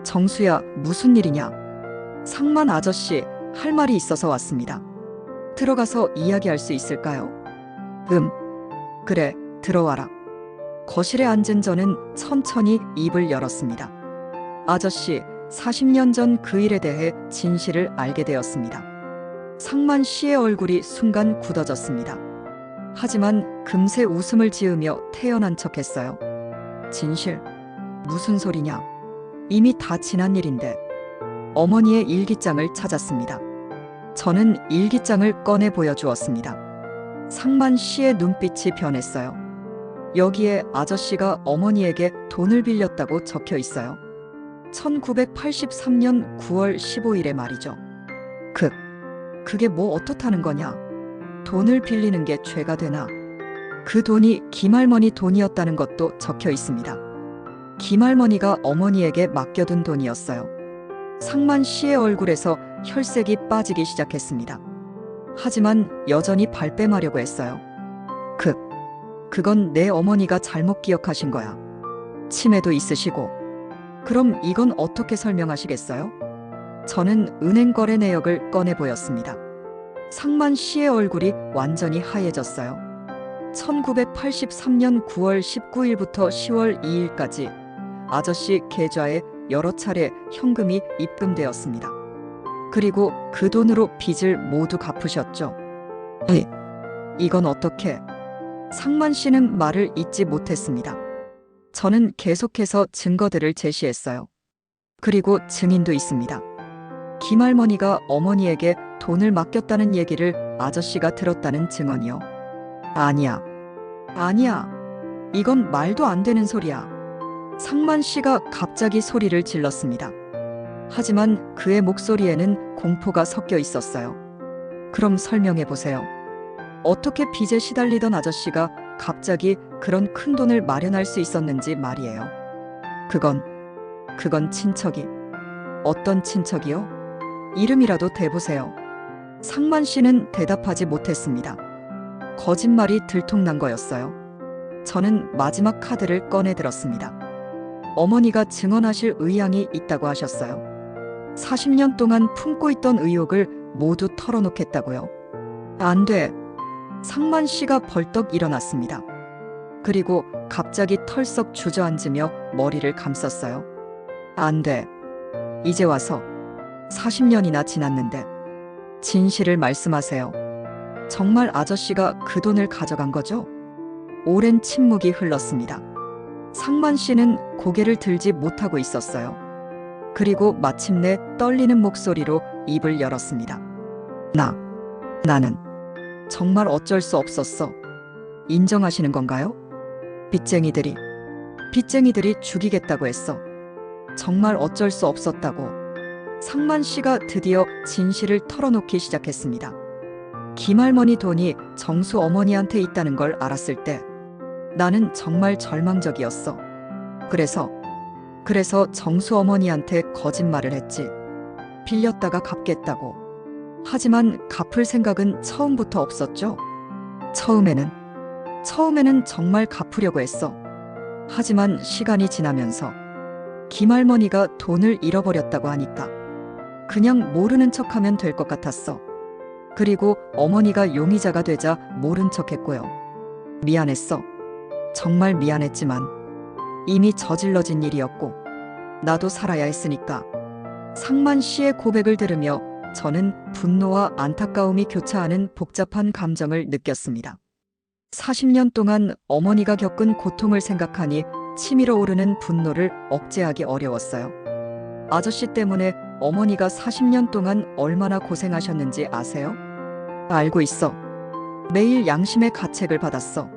정수야, 무슨 일이냐? 상만 아저씨, 할 말이 있어서 왔습니다. 들어가서 이야기할 수 있을까요? 그래, 들어와라. 거실에 앉은 저는 천천히 입을 열었습니다. 아저씨, 40년 전 그 일에 대해 진실을 알게 되었습니다. 상만 씨의 얼굴이 순간 굳어졌습니다. 하지만 금세 웃음을 지으며 태연한 척했어요. 진실? 무슨 소리냐? 이미 다 지난 일인데. 어머니의 일기장을 찾았습니다. 저는 일기장을 꺼내 보여주었습니다. 상만 씨의 눈빛이 변했어요. 여기에 아저씨가 어머니에게 돈을 빌렸다고 적혀 있어요. 1983년 9월 15일에 말이죠. 그게 뭐 어떻다는 거냐? 돈을 빌리는 게 죄가 되나? 그 돈이 김할머니 돈이었다는 것도 적혀 있습니다. 김할머니가 어머니에게 맡겨둔 돈이었어요. 상만 씨의 얼굴에서 혈색이 빠지기 시작했습니다. 하지만 여전히 발뺌하려고 했어요. 그건 내 어머니가 잘못 기억하신 거야. 치매도 있으시고. 그럼 이건 어떻게 설명하시겠어요? 저는 은행 거래 내역을 꺼내 보였습니다. 상만 씨의 얼굴이 완전히 하얘졌어요. 1983년 9월 19일부터 10월 2일까지 아저씨 계좌에 여러 차례 현금이 입금되었습니다. 그리고 그 돈으로 빚을 모두 갚으셨죠. 이건 어떻게? 상만 씨는 말을 잇지 못했습니다. 저는 계속해서 증거들을 제시했어요. 그리고 증인도 있습니다. 김할머니가 어머니에게 돈을 맡겼다는 얘기를 아저씨가 들었다는 증언이요. 아니야. 이건 말도 안 되는 소리야. 상만 씨가 갑자기 소리를 질렀습니다. 하지만 그의 목소리에는 공포가 섞여 있었어요. 그럼 설명해 보세요. 어떻게 빚에 시달리던 아저씨가 갑자기 그런 큰 돈을 마련할 수 있었는지 말이에요. 그건 친척이. 어떤 친척이요? 이름이라도 대보세요. 상만 씨는 대답하지 못했습니다. 거짓말이 들통난 거였어요. 저는 마지막 카드를 꺼내 들었습니다. 어머니가 증언하실 의향이 있다고 하셨어요. 40년 동안 품고 있던 의혹을 모두 털어놓겠다고요. 안 돼. 상만 씨가 벌떡 일어났습니다. 그리고 갑자기 털썩 주저앉으며 머리를 감쌌어요. 안 돼. 이제 와서 40년이나 지났는데 진실을 말씀하세요. 정말 아저씨가 그 돈을 가져간 거죠? 오랜 침묵이 흘렀습니다. 상만 씨는 고개를 들지 못하고 있었어요. 그리고 마침내 떨리는 목소리로 입을 열었습니다. 나는 정말 어쩔 수 없었어. 인정하시는 건가요? 빚쟁이들이 죽이겠다고 했어. 정말 어쩔 수 없었다고. 상만 씨가 드디어 진실을 털어놓기 시작했습니다. 김할머니 돈이 정수 어머니한테 있다는 걸 알았을 때 나는 정말 절망적이었어. 그래서 정수 어머니한테 거짓말을 했지. 빌렸다가 갚겠다고. 하지만 갚을 생각은 처음부터 없었죠. 처음에는 정말 갚으려고 했어. 하지만 시간이 지나면서 김할머니가 돈을 잃어버렸다고 하니까 그냥 모르는 척하면 될 것 같았어. 그리고 어머니가 용의자가 되자 모른 척했고요. 미안했어. 정말 미안했지만 이미 저질러진 일이었고 나도 살아야 했으니까. 상만 씨의 고백을 들으며 저는 분노와 안타까움이 교차하는 복잡한 감정을 느꼈습니다. 40년 동안 어머니가 겪은 고통을 생각하니 치밀어 오르는 분노를 억제하기 어려웠어요. 아저씨 때문에 어머니가 40년 동안 얼마나 고생하셨는지 아세요? 알고 있어. 매일 양심의 가책을 받았어.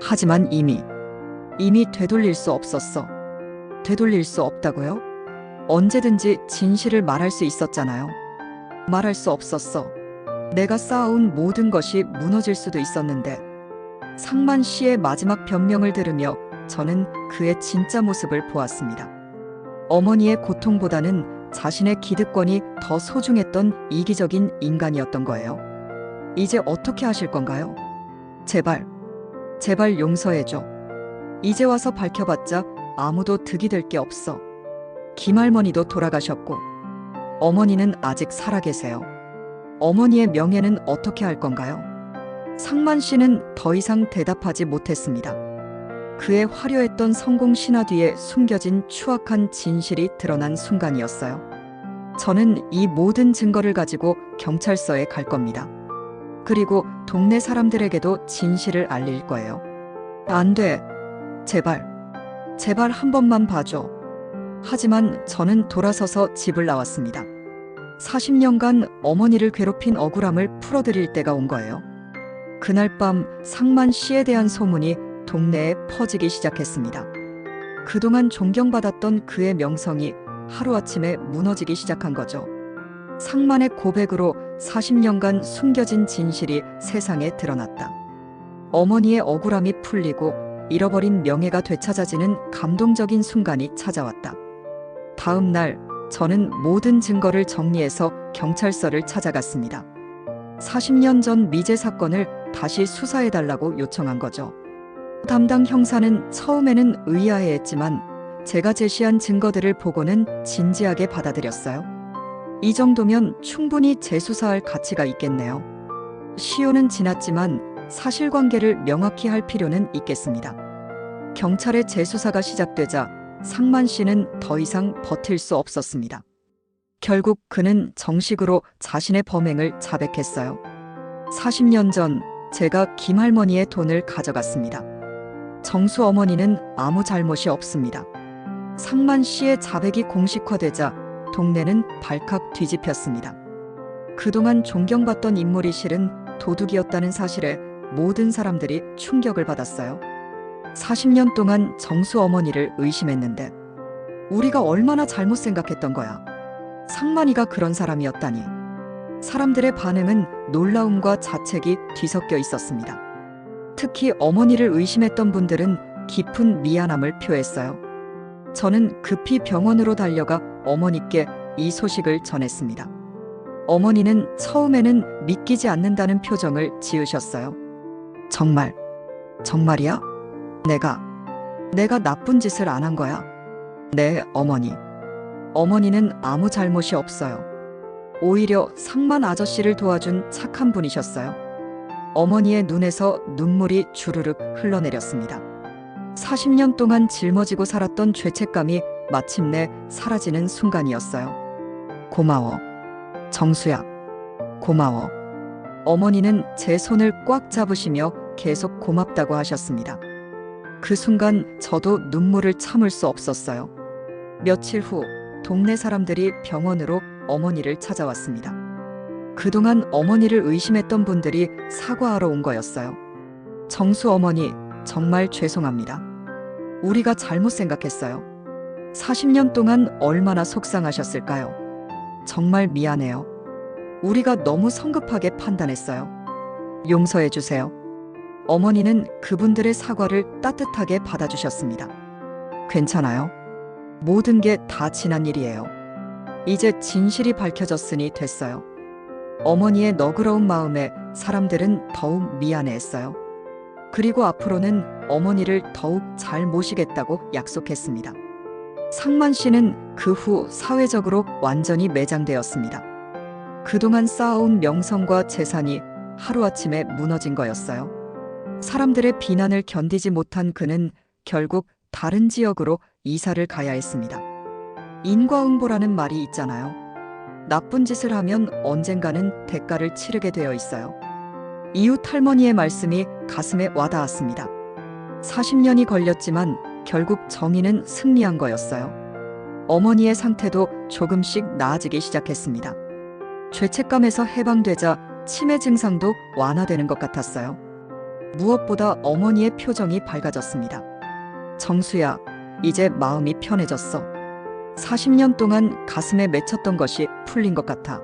하지만 이미 되돌릴 수 없었어. 되돌릴 수 없다고요? 언제든지 진실을 말할 수 있었잖아요. 말할 수 없었어. 내가 쌓아온 모든 것이 무너질 수도 있었는데. 상만 씨의 마지막 변명을 들으며 저는 그의 진짜 모습을 보았습니다. 어머니의 고통보다는 자신의 기득권이 더 소중했던 이기적인 인간이었던 거예요. 이제 어떻게 하실 건가요? 제발 용서해줘. 이제 와서 밝혀봤자 아무도 득이 될 게 없어. 김할머니도 돌아가셨고 어머니는 아직 살아계세요. 어머니의 명예는 어떻게 할 건가요? 상만 씨는 더 이상 대답하지 못했습니다. 그의 화려했던 성공 신화 뒤에 숨겨진 추악한 진실이 드러난 순간이었어요. 저는 이 모든 증거를 가지고 경찰서에 갈 겁니다. 그리고 동네 사람들에게도 진실을 알릴 거예요. 안 돼. 제발 한 번만 봐줘. 하지만 저는 돌아서서 집을 나왔습니다. 40년간 어머니를 괴롭힌 억울함을 풀어드릴 때가 온 거예요. 그날 밤 상만 씨에 대한 소문이 동네에 퍼지기 시작했습니다. 그동안 존경받았던 그의 명성이 하루아침에 무너지기 시작한 거죠. 상만의 고백으로 40년간 숨겨진 진실이 세상에 드러났다. 어머니의 억울함이 풀리고 잃어버린 명예가 되찾아지는 감동적인 순간이 찾아왔다. 다음 날 저는 모든 증거를 정리해서 경찰서를 찾아갔습니다. 40년 전 미제 사건을 다시 수사해달라고 요청한 거죠. 담당 형사는 처음에는 의아해했지만 제가 제시한 증거들을 보고는 진지하게 받아들였어요. 이 정도면 충분히 재수사할 가치가 있겠네요. 시효는 지났지만 사실관계를 명확히 할 필요는 있겠습니다. 경찰의 재수사가 시작되자 상만 씨는 더 이상 버틸 수 없었습니다. 결국 그는 정식으로 자신의 범행을 자백했어요. 40년 전 제가 김할머니의 돈을 가져갔습니다. 정수 어머니는 아무 잘못이 없습니다. 상만 씨의 자백이 공식화되자 동네는 발칵 뒤집혔습니다. 그동안 존경받던 인물이 실은 도둑이었다는 사실에 모든 사람들이 충격을 받았어요. 40년 동안 정수 어머니를 의심했는데 우리가 얼마나 잘못 생각했던 거야. 상만이가 그런 사람이었다니. 사람들의 반응은 놀라움과 자책이 뒤섞여 있었습니다. 특히 어머니를 의심했던 분들은 깊은 미안함을 표했어요. 저는 급히 병원으로 달려가 어머니께 이 소식을 전했습니다. 어머니는 처음에는 믿기지 않는다는 표정을 지으셨어요. 정말이야? 내가 나쁜 짓을 안 한 거야? 네, 어머니. 어머니는 아무 잘못이 없어요. 오히려 상만 아저씨를 도와준 착한 분이셨어요. 어머니의 눈에서 눈물이 주르륵 흘러내렸습니다. 40년 동안 짊어지고 살았던 죄책감이 마침내 사라지는 순간이었어요. 고마워. 정수야. 고마워. 어머니는 제 손을 꽉 잡으시며 계속 고맙다고 하셨습니다. 그 순간 저도 눈물을 참을 수 없었어요. 며칠 후 동네 사람들이 병원으로 어머니를 찾아왔습니다. 그동안 어머니를 의심했던 분들이 사과하러 온 거였어요. 정수 어머니, 정말 죄송합니다. 우리가 잘못 생각했어요. 40년 동안 얼마나 속상하셨을까요? 정말 미안해요. 우리가 너무 성급하게 판단했어요. 용서해 주세요. 어머니는 그분들의 사과를 따뜻하게 받아주셨습니다. 괜찮아요. 모든 게 다 지난 일이에요. 이제 진실이 밝혀졌으니 됐어요. 어머니의 너그러운 마음에 사람들은 더욱 미안해했어요. 그리고 앞으로는 어머니를 더욱 잘 모시겠다고 약속했습니다. 상만 씨는 그 후 사회적으로 완전히 매장되었습니다. 그동안 쌓아온 명성과 재산이 하루아침에 무너진 거였어요. 사람들의 비난을 견디지 못한 그는 결국 다른 지역으로 이사를 가야 했습니다. 인과응보라는 말이 있잖아요. 나쁜 짓을 하면 언젠가는 대가를 치르게 되어 있어요. 이웃 할머니의 말씀이 가슴에 와닿았습니다. 40년이 걸렸지만 결국 정의는 승리한 거였어요. 어머니의 상태도 조금씩 나아지기 시작했습니다. 죄책감에서 해방되자 치매 증상도 완화되는 것 같았어요. 무엇보다 어머니의 표정이 밝아졌습니다. 정수야, 이제 마음이 편해졌어. 40년 동안 가슴에 맺혔던 것이 풀린 것 같아.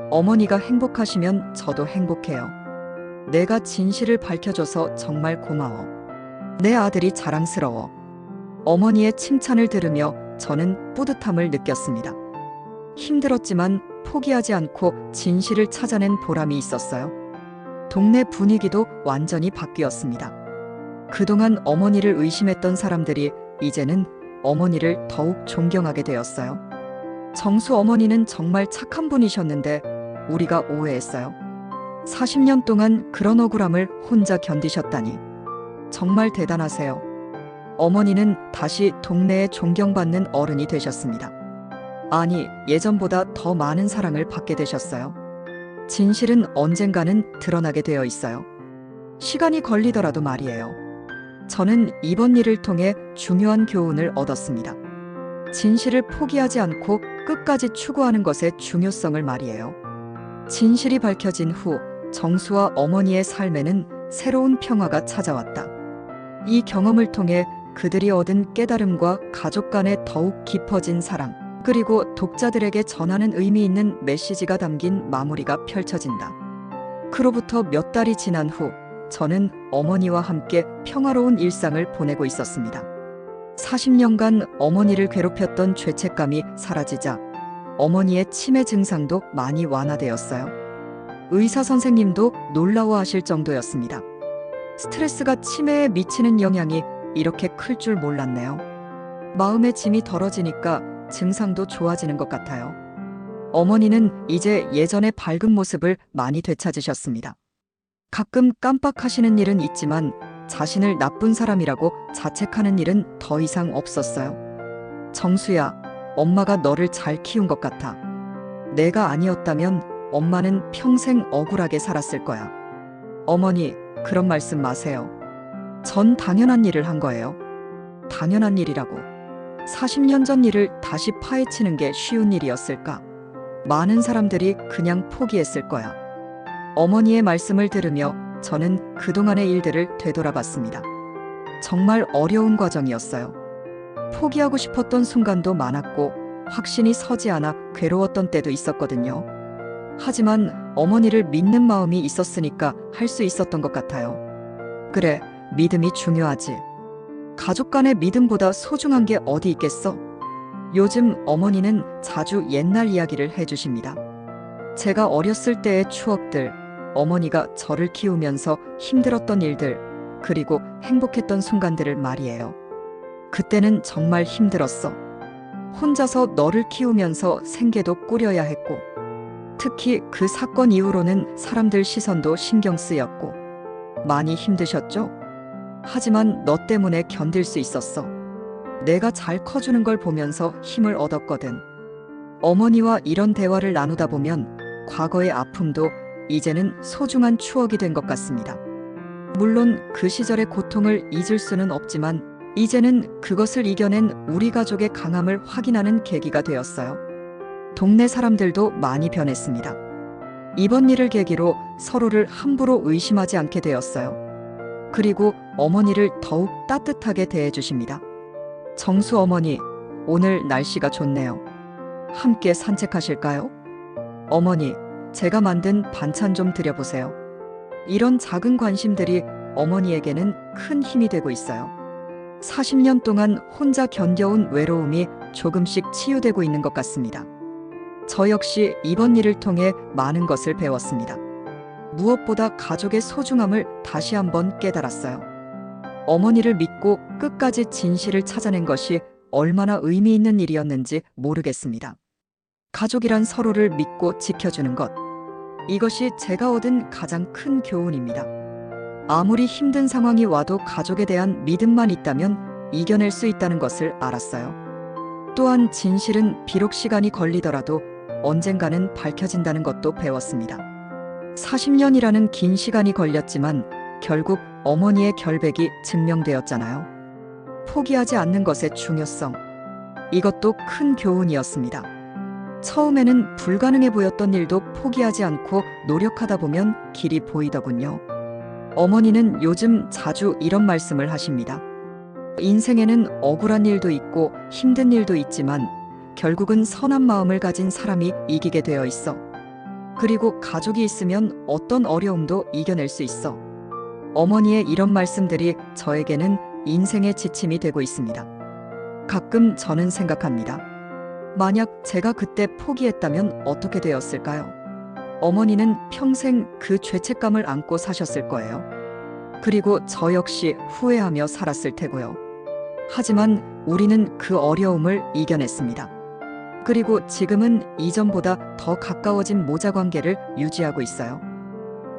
어머니가 행복하시면 저도 행복해요. 내가 진실을 밝혀줘서 정말 고마워. 내 아들이 자랑스러워. 어머니의 칭찬을 들으며 저는 뿌듯함을 느꼈습니다. 힘들었지만 포기하지 않고 진실을 찾아낸 보람이 있었어요. 동네 분위기도 완전히 바뀌었습니다. 그동안 어머니를 의심했던 사람들이 이제는 어머니를 더욱 존경하게 되었어요. 정수 어머니는 정말 착한 분이셨는데 우리가 오해했어요. 40년 동안 그런 억울함을 혼자 견디셨다니. 정말 대단하세요. 어머니는 다시 동네에 존경받는 어른이 되셨습니다. 아니, 예전보다 더 많은 사랑을 받게 되셨어요. 진실은 언젠가는 드러나게 되어 있어요. 시간이 걸리더라도 말이에요. 저는 이번 일을 통해 중요한 교훈을 얻었습니다. 진실을 포기하지 않고 끝까지 추구하는 것의 중요성을 말이에요. 진실이 밝혀진 후 정수와 어머니의 삶에는 새로운 평화가 찾아왔다. 이 경험을 통해 그들이 얻은 깨달음과 가족 간의 더욱 깊어진 사랑, 그리고 독자들에게 전하는 의미 있는 메시지가 담긴 마무리가 펼쳐진다. 그로부터 몇 달이 지난 후 저는 어머니와 함께 평화로운 일상을 보내고 있었습니다. 40년간 어머니를 괴롭혔던 죄책감이 사라지자 어머니의 치매 증상도 많이 완화되었어요. 의사 선생님도 놀라워하실 정도였습니다. 스트레스가 치매에 미치는 영향이 이렇게 클 줄 몰랐네요. 마음의 짐이 덜어지니까 증상도 좋아지는 것 같아요. 어머니는 이제 예전의 밝은 모습을 많이 되찾으셨습니다. 가끔 깜빡하시는 일은 있지만 자신을 나쁜 사람이라고 자책하는 일은 더 이상 없었어요. 정수야, 엄마가 너를 잘 키운 것 같아. 내가 아니었다면 엄마는 평생 억울하게 살았을 거야. 어머니, 그런 말씀 마세요. 전 당연한 일을 한 거예요. 당연한 일이라고. 40년 전 일을 다시 파헤치는 게 쉬운 일이었을까? 많은 사람들이 그냥 포기했을 거야. 어머니의 말씀을 들으며 저는 그동안의 일들을 되돌아봤습니다. 정말 어려운 과정이었어요. 포기하고 싶었던 순간도 많았고 확신이 서지 않아 괴로웠던 때도 있었거든요. 하지만 어머니를 믿는 마음이 있었으니까 할 수 있었던 것 같아요. 그래, 믿음이 중요하지. 가족 간의 믿음보다 소중한 게 어디 있겠어? 요즘 어머니는 자주 옛날 이야기를 해주십니다. 제가 어렸을 때의 추억들, 어머니가 저를 키우면서 힘들었던 일들, 그리고 행복했던 순간들을 말이에요. 그때는 정말 힘들었어. 혼자서 너를 키우면서 생계도 꾸려야 했고, 특히 그 사건 이후로는 사람들 시선도 신경 쓰였고, 많이 힘드셨죠? 하지만 너 때문에 견딜 수 있었어. 내가 잘 커주는 걸 보면서 힘을 얻었거든. 어머니와 이런 대화를 나누다 보면 과거의 아픔도 이제는 소중한 추억이 된 것 같습니다. 물론 그 시절의 고통을 잊을 수는 없지만 이제는 그것을 이겨낸 우리 가족의 강함을 확인하는 계기가 되었어요. 동네 사람들도 많이 변했습니다. 이번 일을 계기로 서로를 함부로 의심하지 않게 되었어요. 그리고 어머니를 더욱 따뜻하게 대해주십니다. 정수 어머니, 오늘 날씨가 좋네요. 함께 산책하실까요? 어머니, 제가 만든 반찬 좀 드려보세요. 이런 작은 관심들이 어머니에게는 큰 힘이 되고 있어요. 40년 동안 혼자 견뎌온 외로움이 조금씩 치유되고 있는 것 같습니다. 저 역시 이번 일을 통해 많은 것을 배웠습니다. 무엇보다 가족의 소중함을 다시 한번 깨달았어요. 어머니를 믿고 끝까지 진실을 찾아낸 것이 얼마나 의미 있는 일이었는지 모르겠습니다. 가족이란 서로를 믿고 지켜주는 것. 이것이 제가 얻은 가장 큰 교훈입니다. 아무리 힘든 상황이 와도 가족에 대한 믿음만 있다면 이겨낼 수 있다는 것을 알았어요. 또한 진실은 비록 시간이 걸리더라도 언젠가는 밝혀진다는 것도 배웠습니다. 40년이라는 긴 시간이 걸렸지만 결국 어머니의 결백이 증명되었잖아요. 포기하지 않는 것의 중요성. 이것도 큰 교훈이었습니다. 처음에는 불가능해 보였던 일도 포기하지 않고 노력하다 보면 길이 보이더군요. 어머니는 요즘 자주 이런 말씀을 하십니다. 인생에는 억울한 일도 있고 힘든 일도 있지만 결국은 선한 마음을 가진 사람이 이기게 되어 있어. 그리고 가족이 있으면 어떤 어려움도 이겨낼 수 있어. 어머니의 이런 말씀들이 저에게는 인생의 지침이 되고 있습니다. 가끔 저는 생각합니다. 만약 제가 그때 포기했다면 어떻게 되었을까요? 어머니는 평생 그 죄책감을 안고 사셨을 거예요. 그리고 저 역시 후회하며 살았을 테고요. 하지만 우리는 그 어려움을 이겨냈습니다. 그리고 지금은 이전보다 더 가까워진 모자 관계를 유지하고 있어요.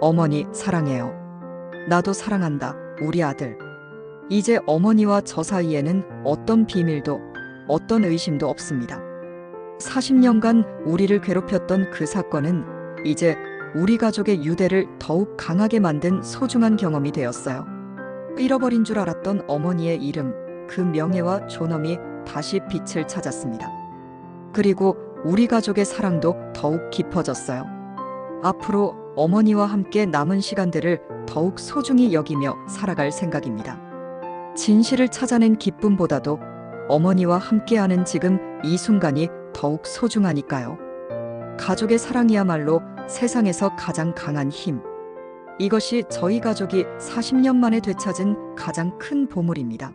어머니 사랑해요. 나도 사랑한다, 우리 아들. 이제 어머니와 저 사이에는 어떤 비밀도, 어떤 의심도 없습니다. 40년간 우리를 괴롭혔던 그 사건은 이제 우리 가족의 유대를 더욱 강하게 만든 소중한 경험이 되었어요. 잃어버린 줄 알았던 어머니의 이름, 그 명예와 존엄이 다시 빛을 찾았습니다. 그리고 우리 가족의 사랑도 더욱 깊어졌어요. 앞으로 어머니와 함께 남은 시간들을 더욱 소중히 여기며 살아갈 생각입니다. 진실을 찾아낸 기쁨보다도 어머니와 함께하는 지금 이 순간이 더욱 소중하니까요. 가족의 사랑이야말로 세상에서 가장 강한 힘. 이것이 저희 가족이 40년 만에 되찾은 가장 큰 보물입니다.